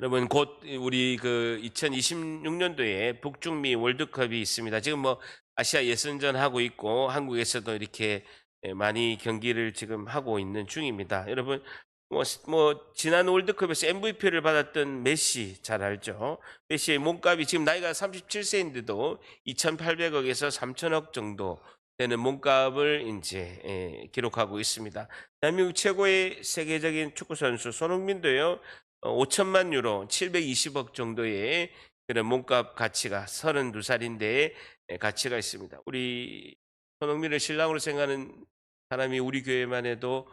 여러분 곧 우리 2026년도에 북중미 월드컵이 있습니다. 지금 뭐 아시아 예선전 하고 있고 한국에서도 이렇게 많이 경기를 지금 하고 있는 중입니다. 여러분 지난 월드컵에서 MVP를 받았던 메시 잘 알죠? 메시의 몸값이 지금 나이가 37세인데도 2,800억에서 3천억 정도 되는 몸값을 이제 기록하고 있습니다. 대한민국 최고의 세계적인 축구 선수 손흥민도요. 5천만 유로, 720억 정도의 그런 몸값 가치가 32살인데 가치가 있습니다. 우리 손흥민을 신랑으로 생각하는 사람이 우리 교회만 해도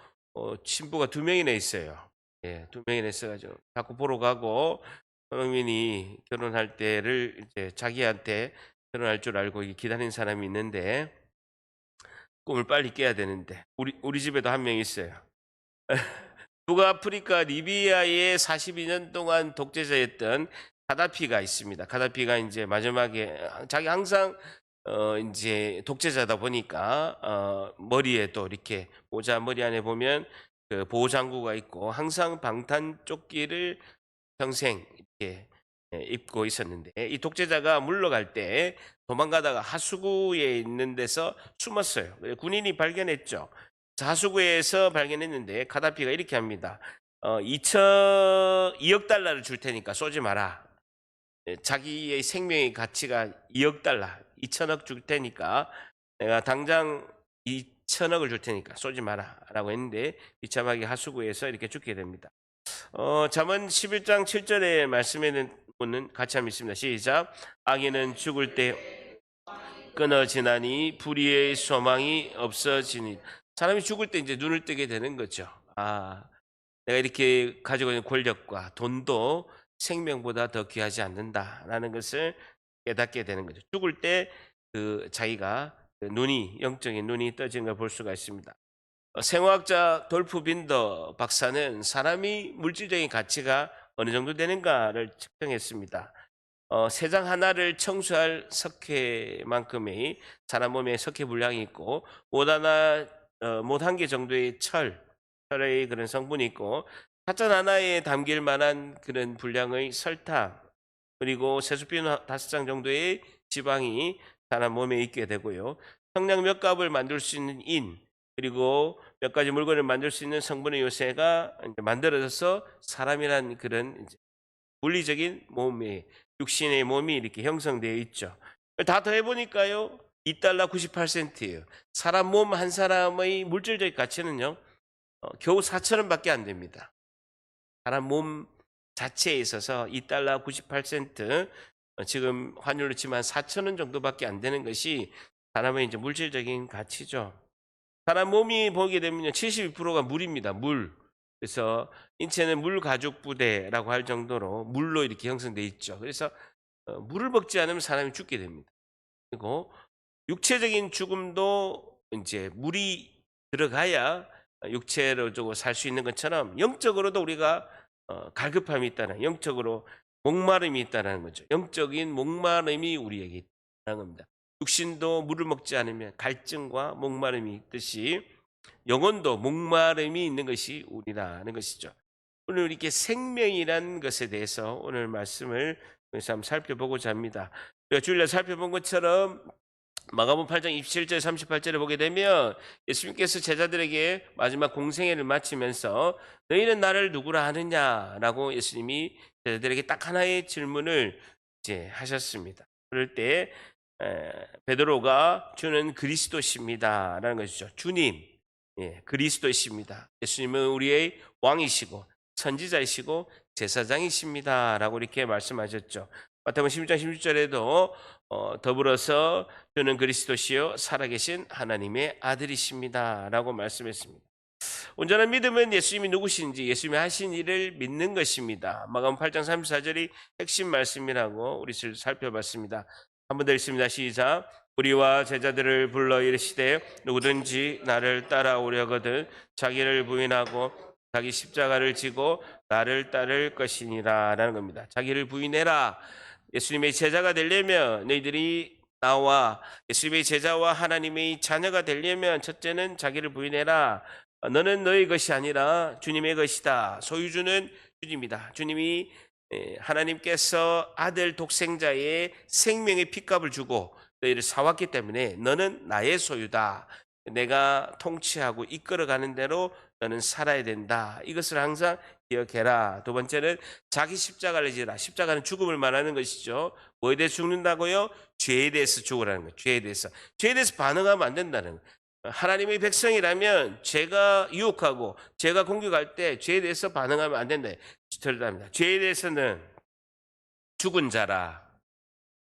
신부가 2명이나 있어요. 예, 2명이나 있어가지고 자꾸 보러 가고 손흥민이 결혼할 때를 이제 자기한테 결혼할 줄 알고 기다리는 사람이 있는데 꿈을 빨리 깨야 되는데 우리 집에도 한 명 있어요. 북아프리카 리비아에 42년 동안 독재자였던 가다피가 있습니다. 가다피가 이제 마지막에 자기 항상 이제 독재자다 보니까 머리에 또 이렇게 모자 머리 안에 보면 그 보호 장구가 있고 항상 방탄 조끼를 평생 이렇게 입고 있었는데 이 독재자가 물러갈 때 도망가다가 하수구에 있는 데서 숨었어요. 군인이 발견했죠. 하수구에서 발견했는데 가다피가 이렇게 합니다. 2억 달러를 줄 테니까 쏘지 마라. 자기의 생명의 가치가 2억 달러, 2천억 줄 테니까 내가 당장 2천억을 줄 테니까 쏘지 마라 라고 했는데 비참하게 하수구에서 이렇게 죽게 됩니다. 잠언 11장 7절의 말씀에는 같이 한번 있습니다. 시작. 악인은 죽을 때 끊어지나니 불의의 소망이 없어지니. 사람이 죽을 때 이제 눈을 뜨게 되는 거죠. 내가 이렇게 가지고 있는 권력과 돈도 생명보다 더 귀하지 않는다라는 것을 깨닫게 되는 거죠. 죽을 때 자기가 영적인 눈이 떠지는 걸 볼 수가 있습니다. 생화학자 돌프 빈더 박사는 사람이 물질적인 가치가 어느 정도 되는가를 측정했습니다. 세장 하나를 청소할 석회만큼의 사람 몸에 석회 분량이 있고 못 한 개 정도의 철의 그런 성분이 있고 찻잔 하나에 담길 만한 그런 분량의 설탕 그리고 세수빈 5장 정도의 지방이 사람 몸에 있게 되고요. 성냥 몇 갑을 만들 수 있는 인 그리고 몇 가지 물건을 만들 수 있는 성분의 요새가 만들어져서 사람이란 그런 물리적인 몸에 육신의 몸이 이렇게 형성되어 있죠. 다 더해보니까요 2달러 98센트예요. 사람 몸 한 사람의 물질적 가치는요 겨우 4,000원밖에 안 됩니다. 사람 몸 자체에 있어서 2달러 98센트 지금 환율로 치면 4,000원 정도밖에 안 되는 것이 사람의 이제 물질적인 가치죠. 사람 몸이 보게 되면 72%가 물입니다. 물. 그래서 인체는 물 가죽 부대라고 할 정도로 물로 이렇게 형성되어 있죠. 그래서 물을 먹지 않으면 사람이 죽게 됩니다. 그리고 육체적인 죽음도 이제 물이 들어가야 육체로 살 수 있는 것처럼 영적으로도 우리가 갈급함이 있다는 영적으로 목마름이 있다는 거죠. 영적인 목마름이 우리에게 있다는 겁니다. 육신도 물을 먹지 않으면 갈증과 목마름이 있듯이 영혼도 목마름이 있는 것이 우리라는 것이죠. 오늘 이렇게 생명이라는 것에 대해서 오늘 말씀을 한번 살펴보고자 합니다. 우리가 주일날 살펴본 것처럼 마가복음 8장 27절 38절을 보게 되면 예수님께서 제자들에게 마지막 공생애를 마치면서 너희는 나를 누구라 하느냐라고 예수님이 제자들에게 딱 하나의 질문을 이제 하셨습니다. 그럴 때 베드로가 주는 그리스도십니다라는 것이죠. 주님, 그리스도이십니다. 예수님은 우리의 왕이시고 선지자이시고 제사장이십니다라고 이렇게 말씀하셨죠. 마태복음 16장 16절에도 더불어서 주는 그리스도시요 살아계신 하나님의 아들이십니다라고 말씀했습니다. 온전한 믿음은 예수님이 누구신지 예수님이 하신 일을 믿는 것입니다. 마가복음 8장 34절이 핵심 말씀이라고 우리 살펴봤습니다. 한 번 더 읽습니다. 시작. 우리와 제자들을 불러 이르시되 누구든지 나를 따라오려거든 자기를 부인하고 자기 십자가를 지고 나를 따를 것이니라 라는 겁니다. 자기를 부인해라. 예수님의 제자가 되려면 너희들이 나와 예수님의 제자와 하나님의 자녀가 되려면 첫째는 자기를 부인해라. 너는 너의 것이 아니라 주님의 것이다. 소유주는 주님이다. 주님이 하나님께서 아들 독생자의 생명의 핏값을 주고 너희를 사왔기 때문에 너는 나의 소유다. 내가 통치하고 이끌어가는 대로 너는 살아야 된다. 이것을 항상 기억해라. 두 번째는 자기 십자가를 지라. 십자가는 죽음을 말하는 것이죠. 뭐에 대해서 죽는다고요? 죄에 대해서 죽으라는 거예요. 죄에 대해서. 죄에 대해서 반응하면 안 된다는 거예요. 하나님의 백성이라면 죄가 유혹하고 죄가 공격할 때 죄에 대해서 반응하면 안 된다. 절답니다. 죄에 대해서는 죽은 자라.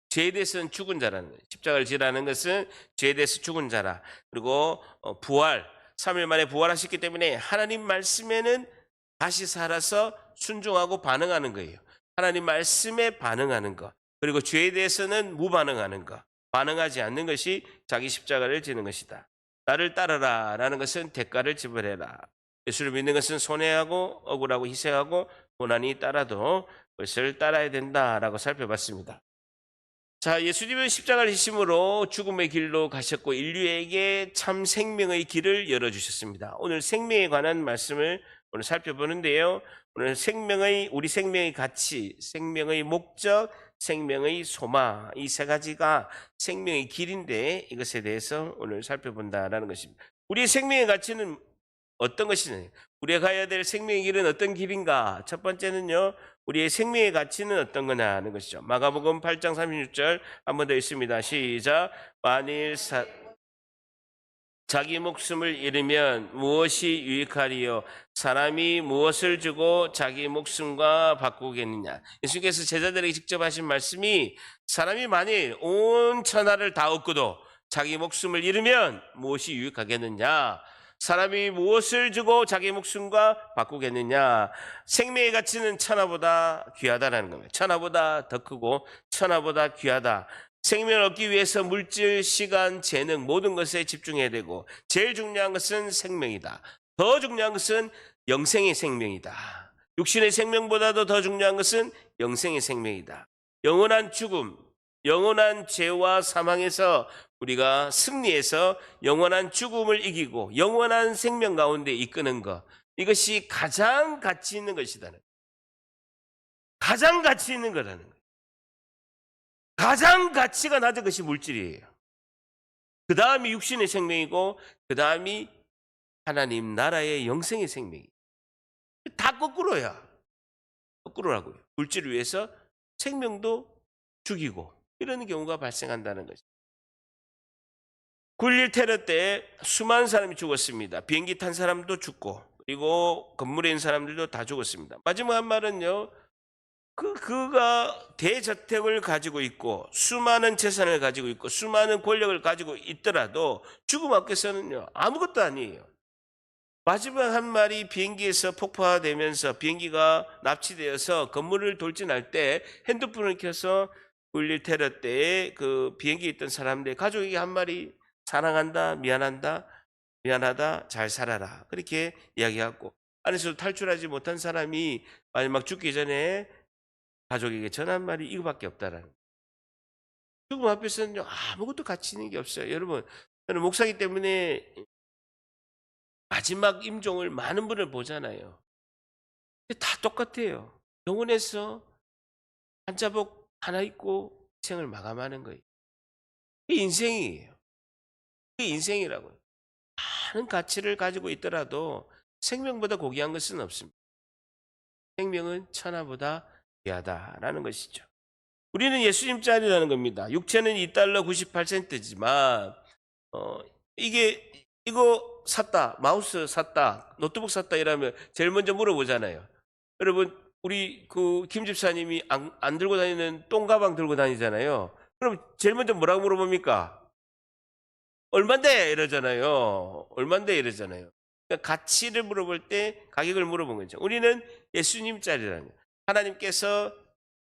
죄에 대해서는 죽은 자라는 거예요. 십자가를 지라는 것은 죄에 대해서 죽은 자라. 그리고 부활, 3일 만에 부활하셨기 때문에 하나님 말씀에는 다시 살아서 순종하고 반응하는 거예요. 하나님 말씀에 반응하는 것. 그리고 죄에 대해서는 무반응하는 것. 반응하지 않는 것이 자기 십자가를 지는 것이다. 나를 따르라 라는 것은 대가를 지불해라. 예수를 믿는 것은 손해하고 억울하고 희생하고 고난이 따라도 그것을 따라야 된다라고 살펴봤습니다. 자, 예수님은 십자가를 지심으로 죽음의 길로 가셨고 인류에게 참 생명의 길을 열어주셨습니다. 오늘 생명에 관한 말씀을 오늘 살펴보는데요. 오늘 우리 생명의 가치, 생명의 목적, 생명의 소망, 이 세 가지가 생명의 길인데 이것에 대해서 오늘 살펴본다라는 것입니다. 우리의 생명의 가치는 어떤 것이냐? 우리가 가야 될 생명의 길은 어떤 길인가? 첫 번째는요. 우리의 생명의 가치는 어떤 거냐 하는 것이죠. 마가복음 8장 36절 한 번 더 있습니다. 시작. 만일 자기 목숨을 잃으면 무엇이 유익하리요? 사람이 무엇을 주고 자기 목숨과 바꾸겠느냐? 예수께서 제자들에게 직접 하신 말씀이 사람이 만일 온 천하를 다 얻고도 자기 목숨을 잃으면 무엇이 유익하겠느냐? 사람이 무엇을 주고 자기 목숨과 바꾸겠느냐? 생명의 가치는 천하보다 귀하다라는 겁니다. 천하보다 더 크고 천하보다 귀하다. 생명을 얻기 위해서 물질, 시간, 재능 모든 것에 집중해야 되고 제일 중요한 것은 생명이다. 더 중요한 것은 영생의 생명이다. 육신의 생명보다도 더 중요한 것은 영생의 생명이다. 영원한 죽음, 영원한 죄와 사망에서 우리가 승리해서 영원한 죽음을 이기고 영원한 생명 가운데 이끄는 것, 이것이 가장 가치 있는 것이다. 가장 가치 있는 거라는 거예요. 가장 가치가 낮은 것이 물질이에요. 그 다음이 육신의 생명이고 그 다음이 하나님 나라의 영생의 생명이에요. 다 거꾸로야. 거꾸로라고요. 물질을 위해서 생명도 죽이고 이런 경우가 발생한다는 것이죠. 9.11 테러 때 수많은 사람이 죽었습니다. 비행기 탄 사람도 죽고 그리고 건물에 있는 사람들도 다 죽었습니다. 마지막 한 말은요. 그가 대저택을 가지고 있고 수많은 재산을 가지고 있고 수많은 권력을 가지고 있더라도 죽음 앞에서는요. 아무것도 아니에요. 마지막 한 말이 비행기에서 폭파되면서 비행기가 납치되어서 건물을 돌진할 때 핸드폰을 켜서 9.11 테러 때 그 비행기에 있던 사람들 가족에게 한 말이 사랑한다, 미안하다, 잘 살아라. 그렇게 이야기하고 안에서 탈출하지 못한 사람이 마지막 죽기 전에 가족에게 전한 말이 이거밖에 없다라는. 죽음 앞에서는 아무것도 가치 있는 게 없어요. 여러분, 저는 목사이기 때문에 마지막 임종을 많은 분을 보잖아요. 근데 다 똑같아요. 병원에서 환자복 하나 입고 생을 마감하는 거예요. 그게 인생이에요. 그게 인생이라고요. 많은 가치를 가지고 있더라도 생명보다 고귀한 것은 없습니다. 생명은 천하보다 귀하다라는 것이죠. 우리는 예수님 짤이라는 겁니다. 육체는 $2 98센트지만 이거 샀다, 마우스 샀다, 노트북 샀다 이러면 제일 먼저 물어보잖아요. 여러분 우리 그 김 집사님이 안 들고 다니는 똥가방 들고 다니잖아요. 그럼 제일 먼저 뭐라고 물어봅니까? 얼만데 이러잖아요. 얼만데 이러잖아요. 그러니까 가치를 물어볼 때 가격을 물어본 거죠. 우리는 예수님 짤이라는 거예요. 하나님께서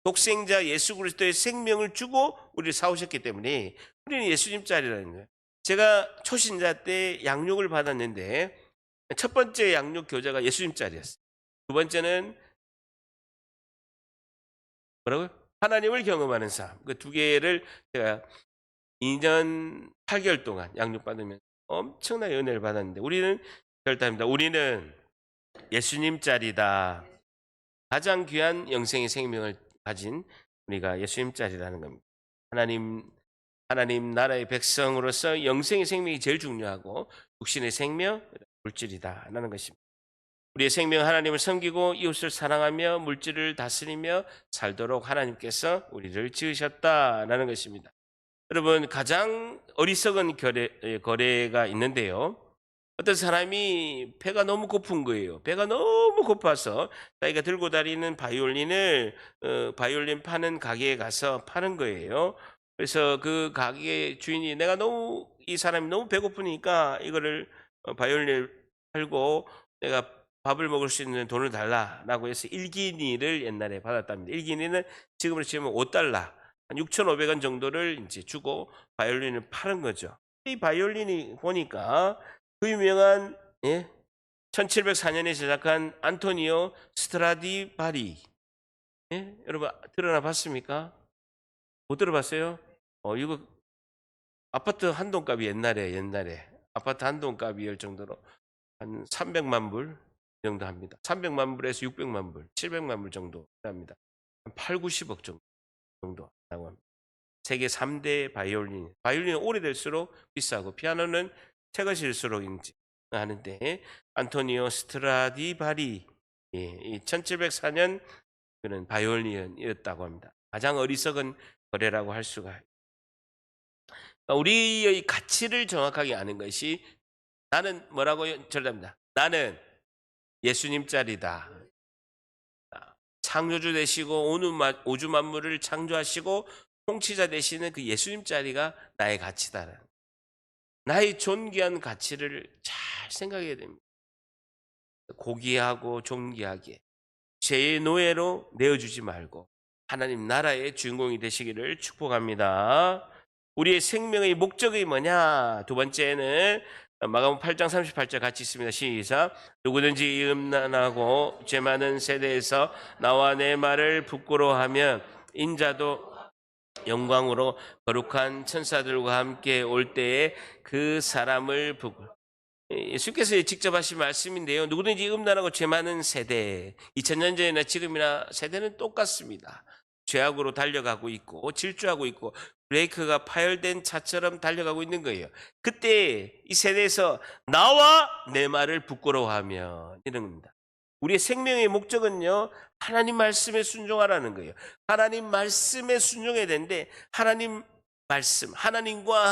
독생자 예수 그리스도의 생명을 주고 우리를 사오셨기 때문에 우리는 예수님 짤이라는 거예요. 제가 초신자 때 양육을 받았는데 첫 번째 양육 교재가 예수님 짤이었어요. 두 번째는 뭐라고요? 하나님을 경험하는 삶. 그 두 개를 제가 2년 8개월 동안 양육받으면 엄청난 은혜를 받았는데 우리는 결단입니다. 우리는 예수님 짤이다. 가장 귀한 영생의 생명을 가진 우리가 예수님 짤이라는 겁니다. 하나님 나라의 백성으로서 영생의 생명이 제일 중요하고 육신의 생명, 물질이다라는 것입니다. 우리의 생명 하나님을 섬기고 이웃을 사랑하며 물질을 다스리며 살도록 하나님께서 우리를 지으셨다라는 것입니다. 여러분, 가장 어리석은 거래가 있는데요. 어떤 사람이 배가 너무 고픈 거예요. 배가 너무 고파서 자기가 들고 다니는 바이올린 파는 가게에 가서 파는 거예요. 그래서 그 가게 주인이 이 사람이 너무 배고프니까 이거를 바이올린을 팔고 내가 밥을 먹을 수 있는 돈을 달라라고 해서 1기니를 옛날에 받았답니다. 1기니는 지금으로 치면 $5, 한 6,500원 정도를 이제 주고 바이올린을 파는 거죠. 이 바이올린이 보니까 그 유명한 1704년에 제작한 안토니오 스트라디바리, 여러분 들어나 봤습니까? 못 들어봤어요? 이거 아파트 한 동값이 옛날에 아파트 한 동값이할 정도로 한 300만 불 정도 합니다. 300만 불에서 600만 불, 700만 불 정도 합니다. 한 8, 90억 정도 라고 합니다. 세계 3대 바이올린은 오래될수록 비싸고 피아노는 최거실수록 하는데 안토니오 스트라디바리, 이 1704년 그는 바이올린이었다고 합니다. 가장 어리석은 거래라고 할 수가 있습니다. 우리의 가치를 정확하게 아는 것이 나는 뭐라고 절답니다. 나는 예수님 짤이다. 창조주 되시고 오주 만물을 창조하시고 통치자 되시는 그 예수님 짤이가 나의 가치다. 나의 존귀한 가치를 잘 생각해야 됩니다. 고귀하고 존귀하게 죄의 노예로 내어주지 말고 하나님 나라의 주인공이 되시기를 축복합니다. 우리의 생명의 목적이 뭐냐? 두 번째는 마가복음 8장 38절 같이 있습니다. 시작. 누구든지 음란하고 죄 많은 세대에서 나와 내 말을 부끄러워하면 인자도 영광으로 거룩한 천사들과 함께 올 때에 그 사람을 예수께서 직접 하신 말씀인데요. 누구든지 음란하고 죄 많은 세대, 2000년 전이나 지금이나 세대는 똑같습니다. 죄악으로 달려가고 있고 질주하고 있고 브레이크가 파열된 차처럼 달려가고 있는 거예요. 그때 이 세대에서 나와 내 말을 부끄러워하면 이런 겁니다. 우리의 생명의 목적은요, 하나님 말씀에 순종하라는 거예요. 하나님 말씀에 순종해야 되는데 하나님과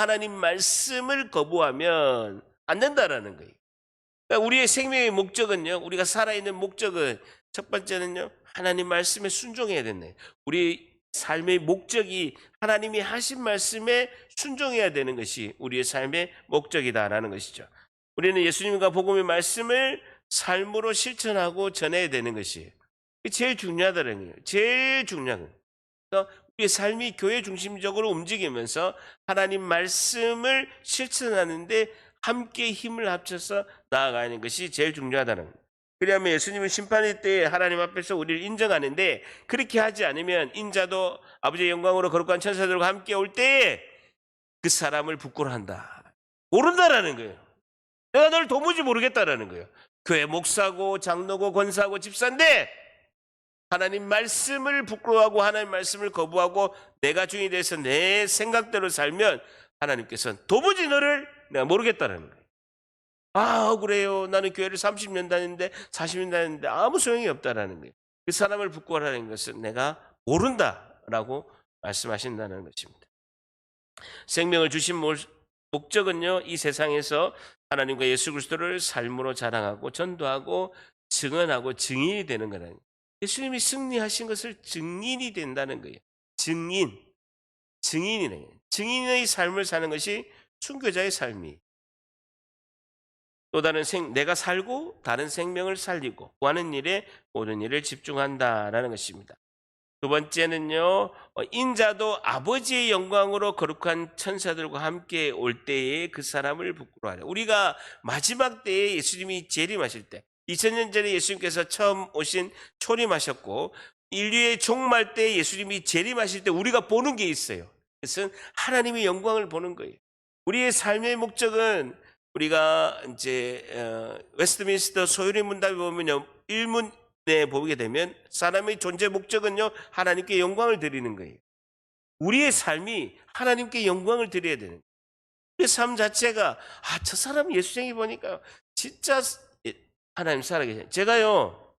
하나님 말씀을 거부하면 안 된다라는 거예요. 그러니까 우리의 생명의 목적은요, 우리가 살아있는 목적은 첫 번째는요, 하나님 말씀에 순종해야 된다. 우리 삶의 목적이 하나님이 하신 말씀에 순종해야 되는 것이 우리의 삶의 목적이다라는 것이죠. 우리는 예수님과 복음의 말씀을 삶으로 실천하고 전해야 되는 것이 제일 중요하다는 거예요. 제일 중요한 거예요. 그러니까 우리의 삶이 교회 중심적으로 움직이면서 하나님 말씀을 실천하는데 함께 힘을 합쳐서 나아가는 것이 제일 중요하다는 거예요. 그러면 예수님은 심판의 때에 하나님 앞에서 우리를 인정하는데 그렇게 하지 않으면 인자도 아버지의 영광으로 거룩한 천사들과 함께 올 때에 그 사람을 부끄러워한다. 모른다라는 거예요. 내가 널 도무지 모르겠다라는 거예요. 교회 목사고 장로고 권사고 집사인데 하나님 말씀을 부끄러워하고 하나님 말씀을 거부하고 내가 주인이 돼서 내 생각대로 살면 하나님께서는 도무지 너를 내가 모르겠다는 거예요. 억울해요. 나는 교회를 30년 다녔는데 40년 다녔는데 아무 소용이 없다라는 거예요. 그 사람을 부끄러워하는 것은 내가 모른다라고 말씀하신다는 것입니다. 생명을 주신 목적은요, 이 세상에서 하나님과 예수 그리스도를 삶으로 자랑하고 전도하고 증언하고 증인이 되는 거라는 거예요. 예수님이 승리하신 것을 증인이 된다는 거예요. 증인이네. 증인의 삶을 사는 것이 순교자의 삶이. 또 다른 내가 살고 다른 생명을 살리고 구하는 일에 모든 일을 집중한다라는 것입니다. 두 번째는요, 인자도 아버지의 영광으로 거룩한 천사들과 함께 올 때에 그 사람을 부끄러워하라. 우리가 마지막 때에 예수님이 재림하실 때, 2000년 전에 예수님께서 처음 오신 초림하셨고 인류의 종말 때 예수님이 재림하실 때 우리가 보는 게 있어요. 그것은 하나님의 영광을 보는 거예요. 우리의 삶의 목적은 우리가 이제 웨스트민스터 소유리 문답에 보면요, 보게 되면 사람의 존재 목적은요, 하나님께 영광을 드리는 거예요. 우리의 삶이 하나님께 영광을 드려야 되는 거예요. 우리의 삶 자체가 저 사람 예수쟁이 보니까 진짜 하나님 살아계세요.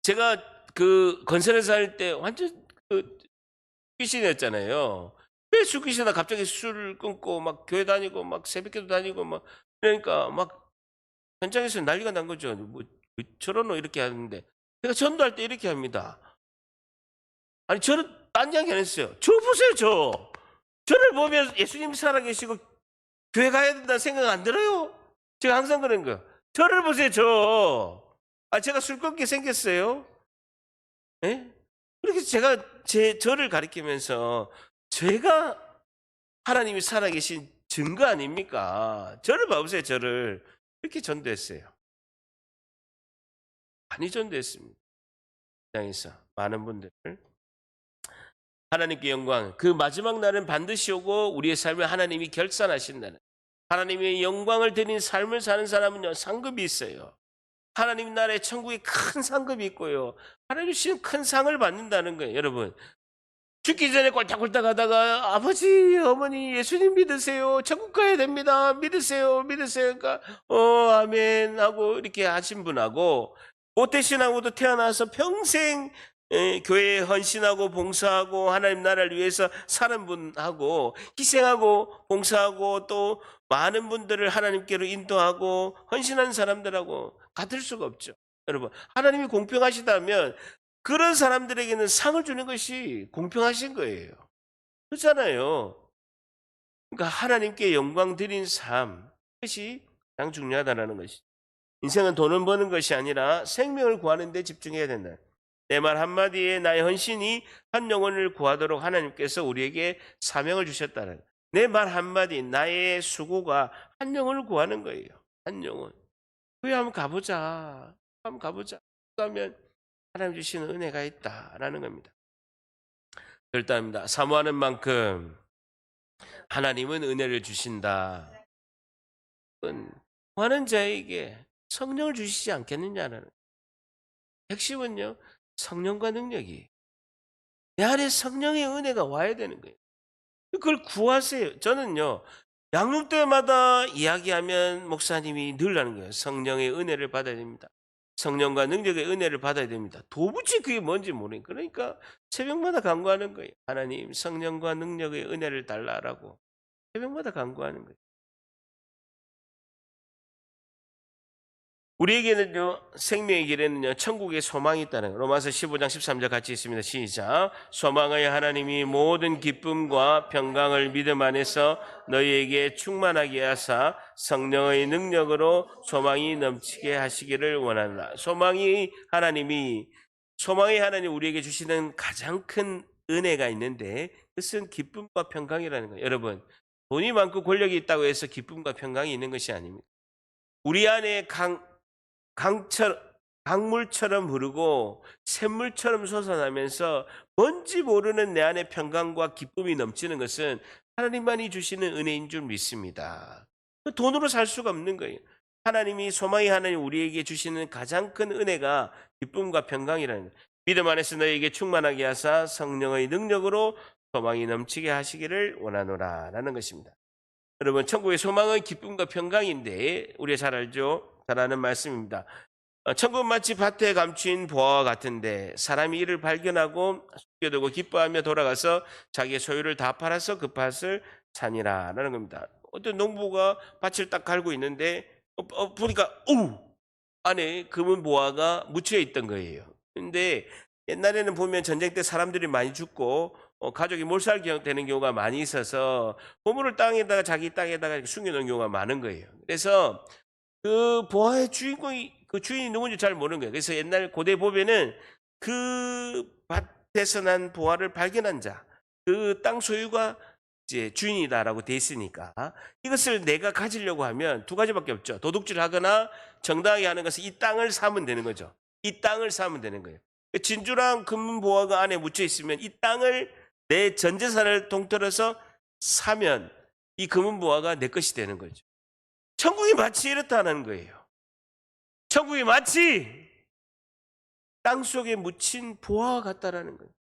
제가 그 건설에 살 때 완전 그 귀신이었잖아요. 왜 술귀신이나 갑자기 술 끊고 막 교회 다니고 막 새벽기도 다니고 막 그러니까 막 현장에서 난리가 난 거죠. 뭐 저러노 이렇게 하는데 제가 전도할 때 이렇게 합니다. 아니 저는 딴 이야기 안 했어요. 저 보세요 저. 저를 보면 예수님이 살아계시고 교회 가야 된다는 생각 안 들어요? 제가 항상 그런 거예요. 저를 보세요 저. 제가 술 끊게 생겼어요? 예? 그렇게 제가 저를 가리키면서 제가 하나님이 살아계신 증거 아닙니까? 저를 봐보세요 저를. 이렇게 전도했어요. 많이 전도했습니다. 땅에서 많은 분들을. 하나님께 영광, 그 마지막 날은 반드시 오고 우리의 삶을 하나님이 결산하신다는, 하나님의 영광을 드린 삶을 사는 사람은요 상급이 있어요. 하나님 나라의 천국에 큰 상급이 있고요, 하나님 주신 큰 상을 받는다는 거예요. 여러분, 죽기 전에 꼴딱꼴딱 하다가 아버지 어머니 예수님 믿으세요, 천국 가야 됩니다, 믿으세요 그러니까 아멘 하고 이렇게 하신 분하고, 모태신앙으로도 태어나서 평생 교회에 헌신하고 봉사하고 하나님 나라를 위해서 사는 분하고, 희생하고 봉사하고 또 많은 분들을 하나님께로 인도하고 헌신하는 사람들하고 같을 수가 없죠. 여러분, 하나님이 공평하시다면 그런 사람들에게는 상을 주는 것이 공평하신 거예요. 그렇잖아요. 그러니까 하나님께 영광 드린 삶, 그것이 가장 중요하다는 것이죠. 인생은 돈을 버는 것이 아니라 생명을 구하는 데 집중해야 된다. 내 말 한마디에 나의 헌신이 한 영혼을 구하도록 하나님께서 우리에게 사명을 주셨다는, 내 말 한마디, 나의 수고가 한 영혼을 구하는 거예요. 한 영혼. 교회 한번 가보자. 가면 하나님 주시는 은혜가 있다라는 겁니다. 결단합니다. 사모하는 만큼 하나님은 은혜를 주신다. 구하는 자에게 성령을 주시지 않겠느냐는, 핵심은요 성령과 능력이, 내 안에 성령의 은혜가 와야 되는 거예요. 그걸 구하세요. 저는요 양육 때마다 이야기하면 목사님이 늘 하는 거예요. 성령의 은혜를 받아야 됩니다. 성령과 능력의 은혜를 받아야 됩니다. 도무지 그게 뭔지 모르니까, 그러니까 새벽마다 간구하는 거예요. 하나님 성령과 능력의 은혜를 달라라고 새벽마다 간구하는 거예요. 우리에게는요 생명의 길에는요 천국의 소망이 있다는 거예요. 로마서 15장 13절 같이 있습니다. 시작. 소망의 하나님이 모든 기쁨과 평강을 믿음 안에서 너희에게 충만하게 하사 성령의 능력으로 소망이 넘치게 하시기를 원하노라. 소망의 하나님 우리에게 주시는 가장 큰 은혜가 있는데, 그것은 기쁨과 평강이라는 거예요. 여러분, 돈이 많고 권력이 있다고 해서 기쁨과 평강이 있는 것이 아닙니다. 우리 안에 강물처럼 흐르고 샘물처럼 솟아나면서 뭔지 모르는 내 안에 평강과 기쁨이 넘치는 것은 하나님만이 주시는 은혜인 줄 믿습니다. 돈으로 살 수가 없는 거예요. 하나님이, 소망의 하나님 우리에게 주시는 가장 큰 은혜가 기쁨과 평강이라는 거예요. 믿음 안에서 너희에게 충만하게 하사 성령의 능력으로 소망이 넘치게 하시기를 원하노라 라는 것입니다. 여러분, 천국의 소망은 기쁨과 평강인데 우리가 잘 알죠? 잘 아는 말씀입니다. 천국 마치 밭에 감춘 보화와 같은데 사람이 이를 발견하고 숨겨두고 기뻐하며 돌아가서 자기의 소유를 다 팔아서 그 밭을 사니라 라는 겁니다. 어떤 농부가 밭을 딱 갈고 있는데 보니까 안에 금은 보화가 묻혀 있던 거예요. 근데 옛날에는 보면 전쟁 때 사람들이 많이 죽고 가족이 몰살되는 경우가 많이 있어서 보물을 자기 땅에다가 숨겨놓은 경우가 많은 거예요. 그래서 그 보화의 그 주인이 누군지 잘 모르는 거예요. 그래서 옛날 고대 보면은 그 밭에서 난 보화를 발견한 자, 그 땅 소유가 이제 주인이다라고 돼 있으니까 이것을 내가 가지려고 하면 두 가지밖에 없죠. 도둑질하거나 정당하게 하는 것은 이 땅을 사면 되는 거죠. 이 땅을 사면 되는 거예요. 진주랑 금은 보화가 안에 묻혀 있으면 이 땅을, 내 전 재산을 통틀어서 사면 이 금은 보화가 내 것이 되는 거죠. 천국이 마치 이렇다는 거예요. 천국이 마치 땅속에 묻힌 보화와 같다라는 거예요.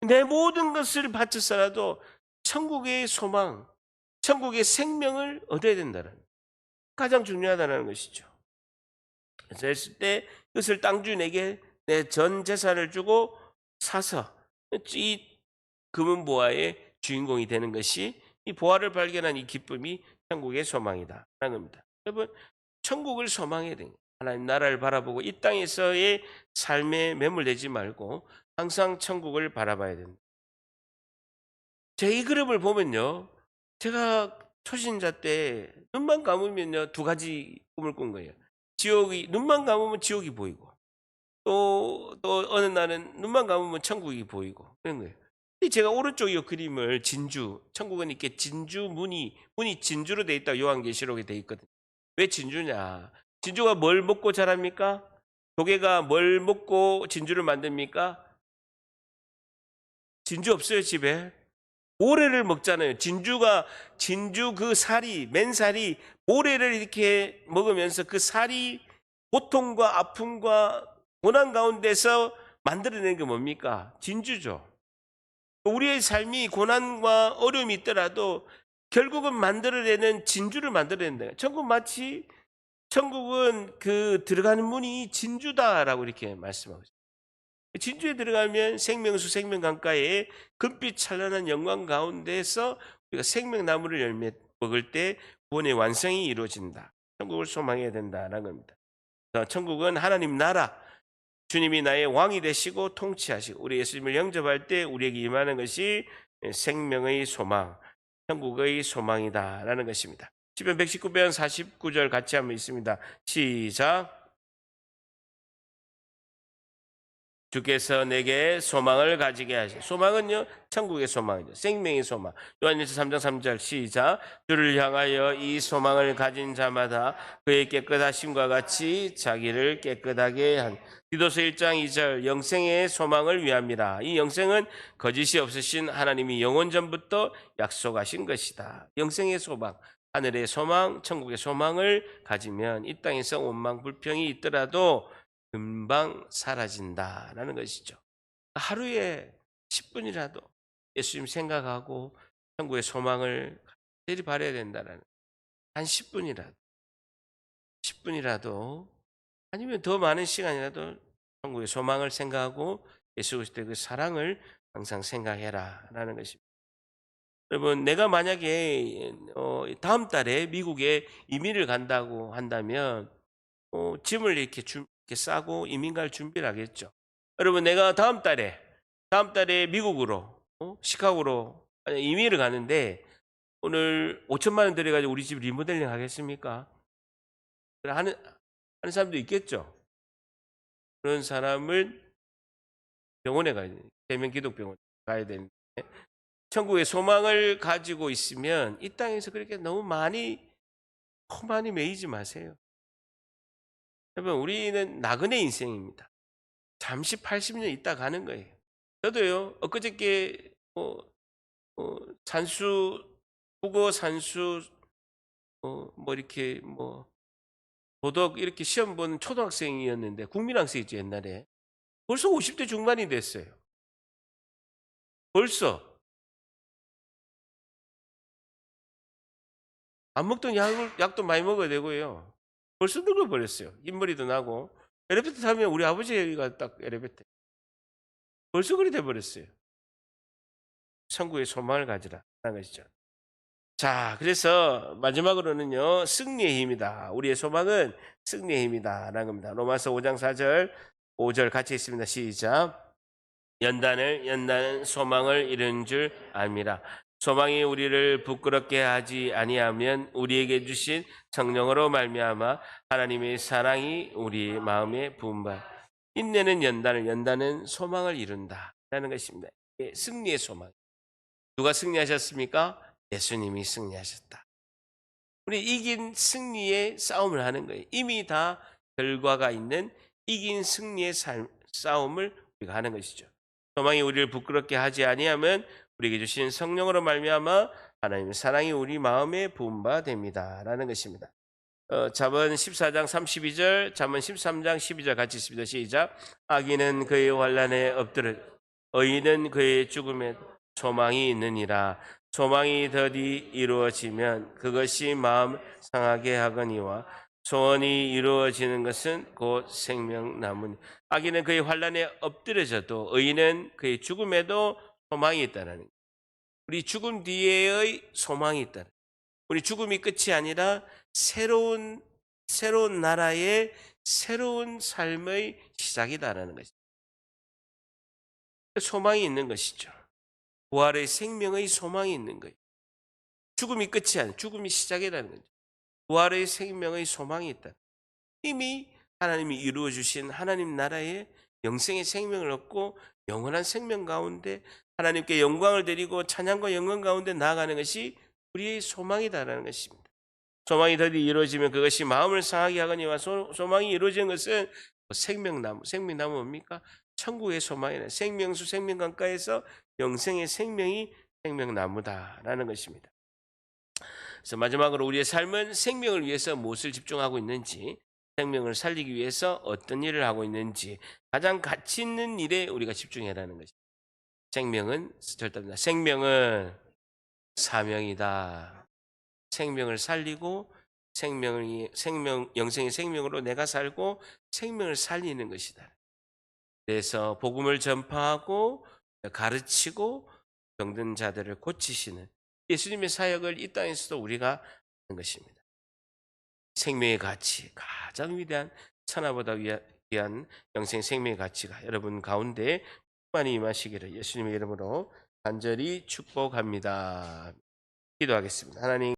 내 모든 것을 바쳐서라도 천국의 소망, 천국의 생명을 얻어야 된다는 거예요. 가장 중요하다는 것이죠. 그래서 했을 때 그것을 땅주인에게 내 전 재산을 주고 사서 이 금은 보화의 주인공이 되는 것이, 이 보화를 발견한 이 기쁨이 천국의 소망이다 라는 겁니다. 여러분, 천국을 소망해야 돼요. 하나님 나라를 바라보고 이 땅에서의 삶에 매몰되지 말고 항상 천국을 바라봐야 된다. 제 이 그림을 보면요, 제가 초신자 때 눈만 감으면요 2가지 꿈을 꾼 거예요. 지옥이, 눈만 감으면 지옥이 보이고, 또 어느 날은 눈만 감으면 천국이 보이고 그런 거예요. 제가 오른쪽 이 그림을 진주, 천국은 이렇게 진주 문이 진주로 되어 있다 요한계시록에 되어 있거든요. 왜 진주냐? 진주가 뭘 먹고 자랍니까? 조개가 뭘 먹고 진주를 만듭니까? 진주 없어요 집에? 모래를 먹잖아요. 진주 그 살이, 맨살이 모래를 이렇게 먹으면서 그 살이 고통과 아픔과 고난 가운데서 만들어낸 게 뭡니까? 진주죠. 우리의 삶이 고난과 어려움이 있더라도 결국은 만들어내는 진주를 만들어낸다. 천국은 그 들어가는 문이 진주다라고 이렇게 말씀하고 있어요. 진주에 들어가면 생명수 생명강가에 금빛 찬란한 영광 가운데서 우리가 생명나무를 열매 먹을 때 구원의 완성이 이루어진다. 천국을 소망해야 된다라는 겁니다. 천국은 하나님 나라, 주님이 나의 왕이 되시고 통치하시고 우리 예수님을 영접할 때 우리에게 임하는 것이 생명의 소망, 천국의 소망이다라는 것입니다. 시편 119편 49절 같이 한번 있습니다. 시작. 주께서 내게 소망을 가지게 하시. 소망은요, 천국의 소망이죠. 생명의 소망. 요한일서 3장 3절 시작. 주를 향하여 이 소망을 가진 자마다 그의 깨끗하심과 같이 자기를 깨끗하게 한. 디도서 1장 2절 영생의 소망을 위함이라. 이 영생은 거짓이 없으신 하나님이 영원 전부터 약속하신 것이다. 영생의 소망, 하늘의 소망, 천국의 소망을 가지면 이 땅에서 원망 불평이 있더라도 금방 사라진다라는 것이죠. 하루에 10분이라도 예수님 생각하고 천국의 소망을 간절히 바라야 된다는, 한 10분이라도 아니면 더 많은 시간이라도 천국의 소망을 생각하고 예수 그리스도의 그 사랑을 항상 생각해라라는 것입니다. 여러분, 내가 만약에 다음 달에 미국에 이민을 간다고 한다면 짐을 이렇게 싸고 이민 갈 준비를 하겠죠. 여러분, 내가 다음 달에 미국으로 시카고로 이민을 가는데 오늘 5천만 원 들여가지고 우리 집 리모델링 하겠습니까? 하는 사람도 있겠죠. 그런 사람을 병원에 가야 돼요. 대면기독병원 가야 되는데, 천국의 소망을 가지고 있으면 이 땅에서 그렇게 너무 많이 매이지 마세요. 여러분, 우리는 나그네 인생입니다. 잠시 80년 있다 가는 거예요. 저도요, 엊그저께 국어 산수 이렇게 도덕 이렇게 시험 보는 초등학생이었는데, 국민학생이죠 옛날에. 벌써 50대 중반이 됐어요. 벌써 안 먹던 약도 많이 먹어야 되고요. 벌써 늙어버렸어요. 흰머리도 나고. 엘리베이터 타면 우리 아버지가 딱 엘리베이터. 벌써 그리 돼버렸어요. 천국의 소망을 가지라 라는 것이죠. 자, 그래서 마지막으로는요, 승리의 힘이다. 우리의 소망은 승리의 힘이다 라는 겁니다. 로마서 5장 4절 5절 같이 있습니다. 시작. 연단은 소망을 이룬 줄 압니다. 소망이 우리를 부끄럽게 하지 아니하면 우리에게 주신 성령으로 말미암아 하나님의 사랑이 우리 마음에 부음바. 인내는 연단은 소망을 이룬다라는 것입니다. 승리의 소망. 누가 승리하셨습니까? 예수님이 승리하셨다. 우리 이긴 승리의 싸움을 하는 거예요. 이미 다 결과가 있는 이긴 승리의 싸움을 우리가 하는 것이죠. 소망이 우리를 부끄럽게 하지 아니하면 우리에게 주신 성령으로 말미암아 하나님의 사랑이 우리 마음에 부은 바 됩니다라는 것입니다. 잠언 14장 32절, 잠언 13장 12절 같이 읽습니다. 시작. 악인은 그의 환난에 엎드려 의인은 그의 죽음에 소망이 있느니라. 소망이 더디 이루어지면 그것이 마음 상하게 하거니와 소원이 이루어지는 것은 곧 생명나무니. 악인은 그의 환난에 엎드려져도 의인은 그의 죽음에도 소망이 있다는 거예요. 우리 죽음 뒤에의 소망이 있다. 우리 죽음이 끝이 아니라 새로운 나라의 새로운 삶의 시작이다라는 것이죠. 소망이 있는 것이죠. 부활의 생명의 소망이 있는 거예요. 죽음이 끝이 아니라 죽음이 시작이라는 거죠. 부활의 생명의 소망이 있다. 이미 하나님이 이루어 주신 하나님 나라의 영생의 생명을 얻고 영원한 생명 가운데 하나님께 영광을 드리고 찬양과 영광 가운데 나아가는 것이 우리의 소망이다라는 것입니다. 소망이 더디 이루어지면 그것이 마음을 상하게 하거니와 소망이 이루어지는 것은 생명나무 뭡니까? 천국의 소망이네. 생명수 생명강가에서 영생의 생명이 생명나무다라는 것입니다. 그래서 마지막으로 우리의 삶은 생명을 위해서 무엇을 집중하고 있는지, 생명을 살리기 위해서 어떤 일을 하고 있는지 가장 가치 있는 일에 우리가 집중해라는 것입니다. 생명은 사명이다. 생명을 살리고 영생의 생명으로 내가 살고 생명을 살리는 것이다. 그래서 복음을 전파하고 가르치고 병든 자들을 고치시는 예수님의 사역을 이 땅에서도 우리가 하는 것입니다. 생명의 가치, 가장 위대한 천하보다 위한 영생 생명의 가치가 여러분 가운데 많이 임하시기를 예수님의 이름으로 간절히 축복합니다. 기도하겠습니다. 하나님